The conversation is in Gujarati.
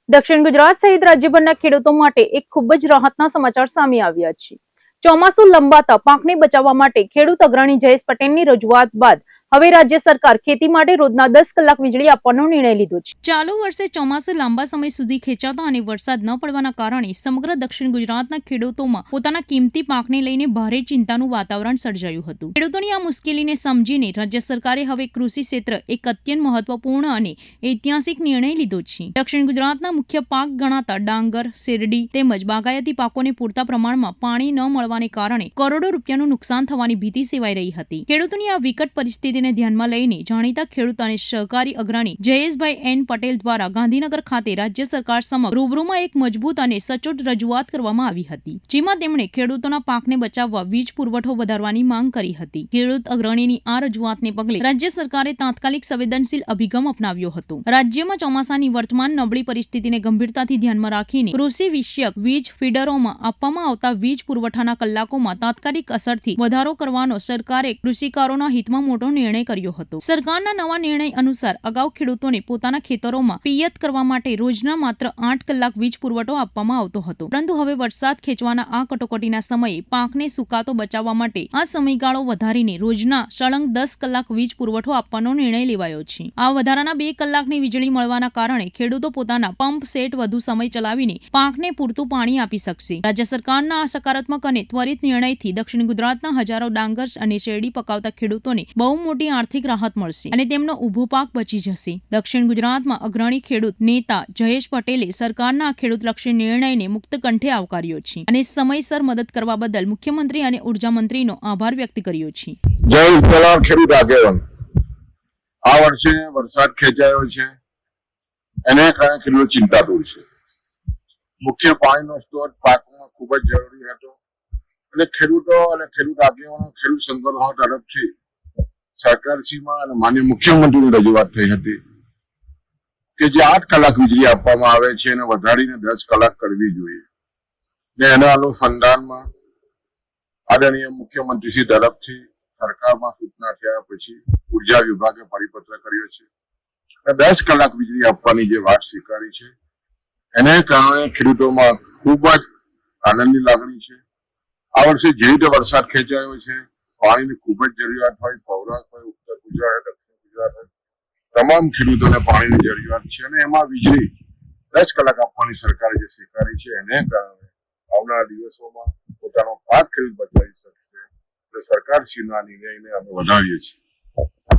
દક્ષિણ ગુજરાત સહિત રાજ્યભરના ખેડૂતો માટે એક ખૂબ જ રાહતના સમાચાર સામે આવ્યા છે। ચોમાસું લંબાતા પાકને બચાવવા માટે ખેડૂત અગ્રણી જયેશ પટેલની રજૂઆત બાદ હવે રાજ્ય સરકાર ખેતી માટે રોજના 10 કલાક વીજળી આપવાનો નિર્ણય લીધો છે। ચાલુ વર્ષે ચોમાસું લાંબા સમય સુધી ખેંચાતા અને વરસાદ ન પડવાના કારણે સમગ્ર દક્ષિણ ગુજરાતના ખેડૂતોમાં પોતાના કિંમતી પાકને લઈને ભારે ચિંતાનું વાતાવરણ સર્જાયું હતું। ખેડૂતોની આ મુશ્કેલીને સમજીને રાજ્ય સરકારે હવે કૃષિ ક્ષેત્ર એક અત્યંત મહત્વપૂર્ણ અને ઐતિહાસિક નિર્ણય લીધો છે। દક્ષિણ ગુજરાતના મુખ્ય પાક ગણાતા ડાંગર, શેરડી તેમજ બાગાયતી પાકોને પૂરતા પ્રમાણમાં પાણી ન મળવાને કારણે કરોડો રૂપિયાનું નુકસાન થવાની ભીતિ સેવાઈ રહી હતી। ખેડૂતોની આ વિકટ પરિસ્થિતિને ધ્યાનમાં લઈને જાણીતા ખેડૂત અને સહકારી અગ્રણી જયેશભાઈ એન પટેલ દ્વારા ગાંધીનગર ખાતે રાજ્ય સરકાર સમક્ષ રૂબરૂમાં એક મજબૂત અને સચોટ રજૂઆત કરવામાં આવી હતી, જેમાં તેમણે ખેડૂતોના પાકને બચાવવા વીજ પુરવઠો વધારવાની માંગ કરી હતી। ખેડૂત અગ્રણીની આ રજૂઆતને પગલે રાજ્ય સરકારે તાત્કાલિક સંવેદનશીલ અભિગમ અપનાવ્યો હતો। રાજ્યમાં ચોમાસાની વર્તમાન નબળી પરિસ્થિતિને ગંભીરતાથી ધ્યાનમાં રાખીને કૃષિ વિષયક વીજ ફીડરોમાં આપવામાં આવતા વીજ પુરવઠાના કલાકોમાં તાત્કાલિક અસરથી વધારો કરવાનો સરકારે કૃષિકારોના હિતમાં મોટો નિર્ણય કર્યો હતો। સરકારના નવા નિર્ણય અનુસાર અગાઉ ખેડૂતોને પોતાના ખેતરોમાં પિયત કરવા માટે રોજના માત્ર 8 કલાક વીજ પુરવઠો આપવામાં આવતો હતો, પરંતુ હવે વરસાદ ખેંચવાના આ કટોકટીના સમયે પાકને સુકાતો બચાવવા માટે આ સમયગાળો વધારીને રોજના સળંગ 10 કલાક વીજ પુરવઠો આપવાનો નિર્ણય લેવાયો છે। આ વધારાના 2 કલાકની વીજળી મળવાના કારણે ખેડૂતો પોતાના પંપ સેટ વધુ સમય ચલાવીને પાકને પૂરતું પાણી આપી શકશે। રાજ્ય સરકારના આ સકારાત્મક અને ત્વરિત નિર્ણયથી દક્ષિણ ગુજરાતના હજારો ડાંગર અને શેરડી પકાવતા ખેડૂતોને બહુ મોટી આર્થિક રાહત મળશે અને તેમનો ઊભો પાક બચી જશે। દક્ષિણ ગુજરાતમાં અગ્રણી ખેડૂત નેતા જયેશ પટેલે સરકારના આ ખેડૂતલક્ષી નિર્ણયને મુક્ત કંઠે આવકાર્યો છે અને સમયસર મદદ કરવા બદલ મુખ્યમંત્રી અને ઉર્જા મંત્રીનો આભાર વ્યક્ત કર્યો છે। જય જલાલ ખેડૂત આગેવાન, આ વર્ષે વરસાદ ખેંચાયો છે, એને કારણે ખેડૂત ચિંતાતુર છે। મુખ્ય પાણીનો સ્ત્રોત પાકમાં ખૂબ જ જરૂરી હતો અને ખેડૂતો અને ખેડૂત આગેવાનો, ખેડૂત સંગઠનો તરફથી સરકારશ્રીમાં અને માનનીય મુખ્યમંત્રીની રજૂઆત થઈ હતી કે જે 8 કલાક વીજળી આપવામાં આવે છે એને વધારીને 10 કલાક કરવી જોઈએ ને એના અનુસંધાનમાં આદરણીય મુખ્યમંત્રીશ્રી તરફથી સરકારમાં સૂચના થયા પછી ઉર્જા વિભાગે પરિપત્ર કર્યો છે અને 10 કલાક વીજળી આપવાની જે વાત સ્વીકારી છે એને કારણે ખેડૂતોમાં ખૂબ જ આનંદની લાગણી છે। આ વર્ષે જે રીતે વરસાદ ખેંચાયો છે, પાણીની ખૂબ જ જરૂરિયાત હોય, સૌરાષ્ટ્ર હોય, ઉત્તર ગુજરાત હોય, દક્ષિણ ગુજરાત હોય, તમામ ખેડૂતોને પાણીની જરૂરિયાત છે અને એમાં વીજળી 10 કલાક આપવાની સરકારે જે સ્વીકારી છે એને કારણે આવનારા દિવસોમાં પોતાનો પાક ખેડૂત બચાવી શકશે। એટલે સરકારશ્રીના નિર્ણયને અમે વધાવીએ છીએ।